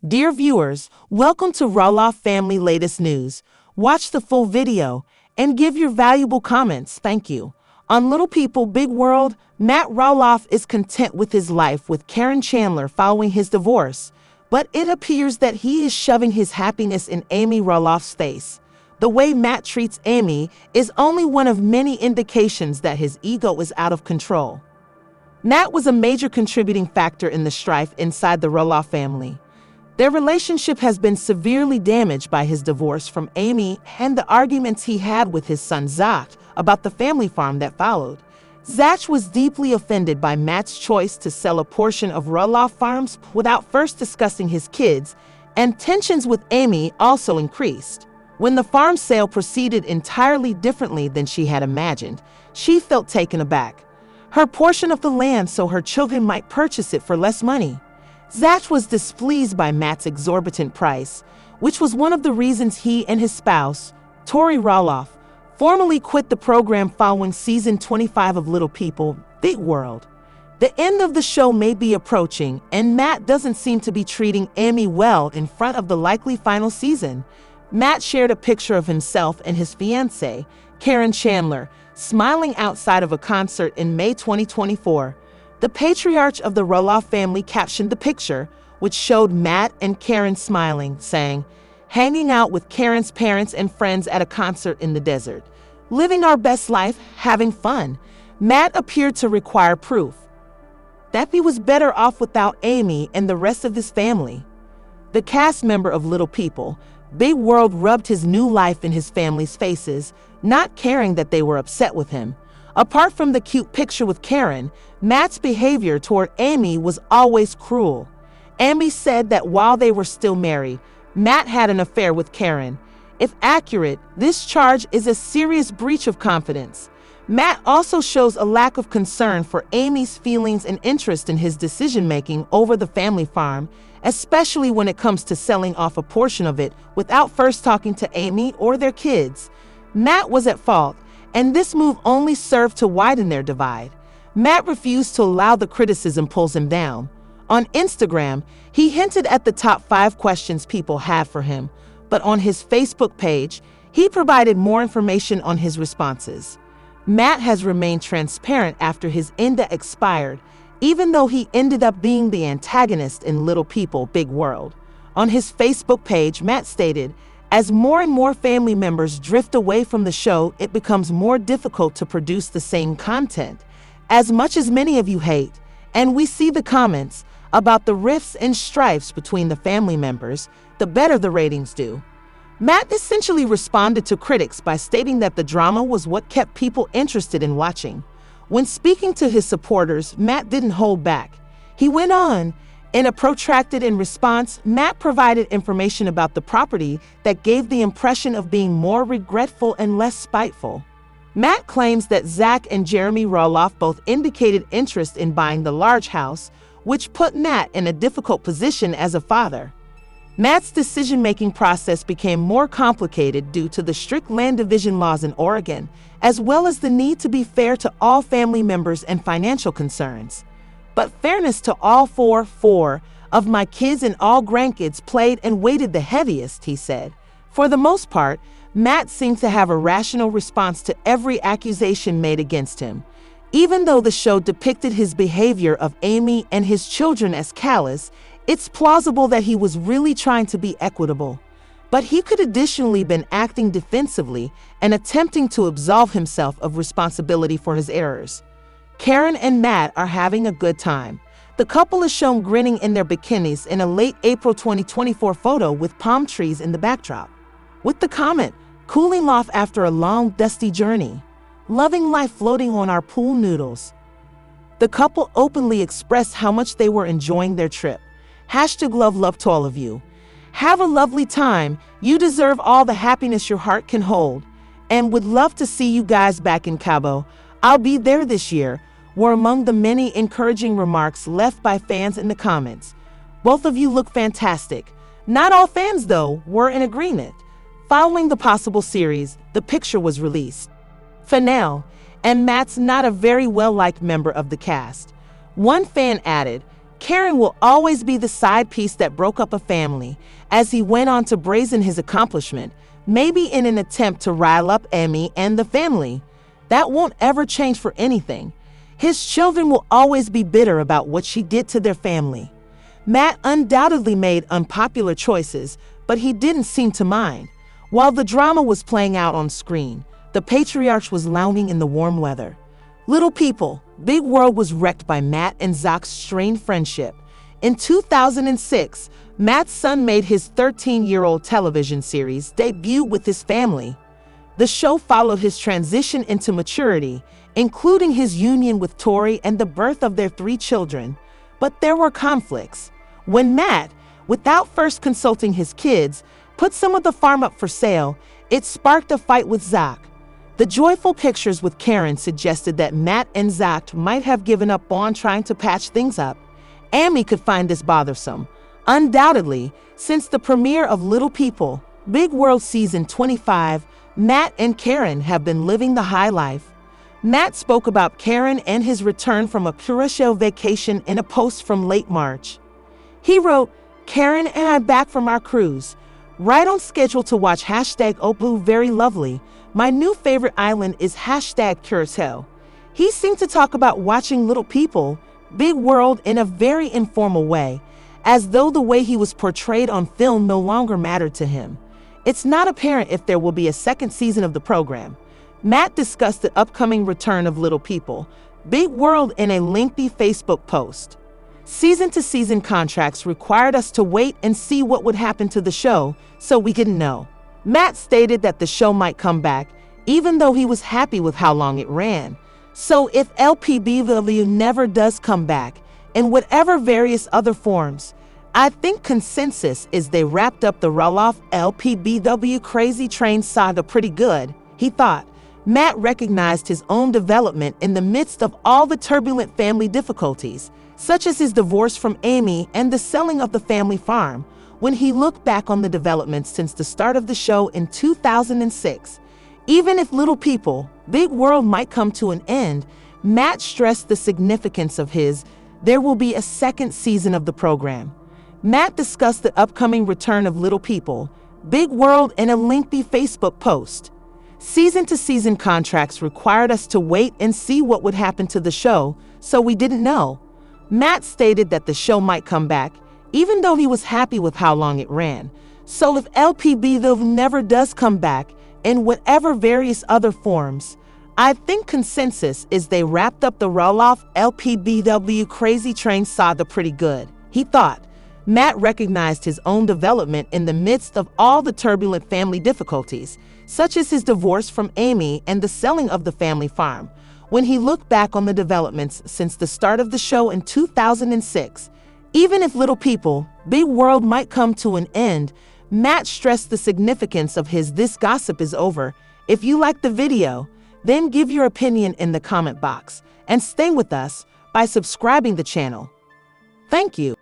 Dear viewers, welcome to Roloff Family Latest News. Watch the full video and give your valuable comments. Thank you. On Little People, Big World, Matt Roloff is content with his life with Caryn Chandler following his divorce, but it appears that he is shoving his happiness in Amy Roloff's face. The way Matt treats Amy is only one of many indications that his ego is out of control. Matt was a major contributing factor in the strife inside the Roloff family. Their relationship has been severely damaged by his divorce from Amy and the arguments he had with his son Zach about the family farm that followed. Zach was deeply offended by Matt's choice to sell a portion of Roloff Farms without first discussing his kids, and tensions with Amy also increased. When the farm sale proceeded entirely differently than she had imagined, she felt taken aback. Her portion of the land so her children might purchase it for less money. Zach was displeased by Matt's exorbitant price, which was one of the reasons he and his spouse, Tori Roloff, formally quit the program following season 25 of Little People, Big World. The end of the show may be approaching, and Matt doesn't seem to be treating Amy well in front of the likely final season. Matt shared a picture of himself and his fiancée, Caryn Chandler, smiling outside of a concert in May 2024. The patriarch of the Roloff family captioned the picture, which showed Matt and Caryn smiling, saying, "Hanging out with Caryn's parents and friends at a concert in the desert. Living our best life, having fun." Matt appeared to require proof that he was better off without Amy and the rest of his family. The cast member of Little People, Big World rubbed his new life in his family's faces, not caring that they were upset with him. Apart from the cute picture with Caryn, Matt's behavior toward Amy was always cruel. Amy said that while they were still married, Matt had an affair with Caryn. If accurate, this charge is a serious breach of confidence. Matt also shows a lack of concern for Amy's feelings and interest in his decision-making over the family farm, especially when it comes to selling off a portion of it without first talking to Amy or their kids. Matt was at fault, and this move only served to widen their divide. Matt refused to allow the criticism pulls him down. On Instagram, he hinted at the top 5 questions people had for him, but on his Facebook page, he provided more information on his responses. Matt has remained transparent after his Inda expired, even though he ended up being the antagonist in Little People, Big World. On his Facebook page, Matt stated, "As more and more family members drift away from the show, it becomes more difficult to produce the same content. As much as many of you hate, and we see the comments about the rifts and strifes between the family members, the better the ratings do." Matt essentially responded to critics by stating that the drama was what kept people interested in watching. When speaking to his supporters, Matt didn't hold back. He went on, in a protracted response, Matt provided information about the property that gave the impression of being more regretful and less spiteful. Matt claims that Zach and Jeremy Roloff both indicated interest in buying the large house, which put Matt in a difficult position as a father. Matt's decision-making process became more complicated due to the strict land division laws in Oregon, as well as the need to be fair to all family members and financial concerns. But fairness to all four of my kids and all grandkids played and weighted the heaviest, he said. For the most part, Matt seemed to have a rational response to every accusation made against him. Even though the show depicted his behavior of Amy and his children as callous, it's plausible that he was really trying to be equitable. But he could additionally been acting defensively and attempting to absolve himself of responsibility for his errors. Caryn and Matt are having a good time. The couple is shown grinning in their bikinis in a late April 2024 photo with palm trees in the backdrop. With the comment, "Cooling off after a long, dusty journey. Loving life floating on our pool noodles." The couple openly expressed how much they were enjoying their trip. #love to all of you. Have a lovely time. You deserve all the happiness your heart can hold. And would love to see you guys back in Cabo. I'll be there this year, were among the many encouraging remarks left by fans in the comments. Both of you look fantastic. Not all fans, though, were in agreement. Following the possible series, the picture was released. Fennell, and Matt's not a very well-liked member of the cast. One fan added, Caryn will always be the side piece that broke up a family, as he went on to brazen his accomplishment, maybe in an attempt to rile up Amy and the family. That won't ever change for anything. His children will always be bitter about what she did to their family. Matt undoubtedly made unpopular choices, but he didn't seem to mind. While the drama was playing out on screen, the patriarch was lounging in the warm weather. Little People, Big World was wrecked by Matt and Zach's strained friendship. In 2006, Matt's son made his 13-year-old television series debut with his family. The show followed his transition into maturity, including his union with Tori and the birth of their 3 children. But there were conflicts. When Matt, without first consulting his kids, put some of the farm up for sale, it sparked a fight with Zach. The joyful pictures with Caryn suggested that Matt and Zach might have given up on trying to patch things up. Amy could find this bothersome. Undoubtedly, since the premiere of Little People, Big World Season 25, Matt and Caryn have been living the high life. Matt spoke about Caryn and his return from a Curacao vacation in a post from late March. He wrote, "Caryn and I back from our cruise. Right on schedule to watch #Oblue very lovely. My new favorite island is #Curacao." He seemed to talk about watching Little People, Big World in a very informal way, as though the way he was portrayed on film no longer mattered to him. It's not apparent if there will be a second season of the program. Matt discussed the upcoming return of Little People, Big World in a lengthy Facebook post. Season-to-season contracts required us to wait and see what would happen to the show, so we didn't know. Matt stated that the show might come back, even though he was happy with how long it ran. So if LPBW never does come back, in whatever various other forms, I think consensus is they wrapped up the Roloff LPBW Crazy Train saga pretty good, he thought. Matt recognized his own development in the midst of all the turbulent family difficulties, such as his divorce from Amy and the selling of the family farm, when he looked back on the developments since the start of the show in 2006. Even if Little People, Big World might come to an end, Matt stressed the significance of there will be a second season of the program. Matt discussed the upcoming return of Little People, Big World in a lengthy Facebook post. Season-to-season contracts required us to wait and see what would happen to the show, so we didn't know. Matt stated that the show might come back, even though he was happy with how long it ran. So if LPBW never does come back, in whatever various other forms, I think consensus is they wrapped up the Roloff LPBW Crazy Train saga pretty good, he thought. Matt recognized his own development in the midst of all the turbulent family difficulties, such as his divorce from Amy and the selling of the family farm, when he looked back on the developments since the start of the show in 2006. Even if Little People, Big World might come to an end, Matt stressed the significance of "this gossip is over." If you liked the video, then give your opinion in the comment box and stay with us by subscribing the channel. Thank you.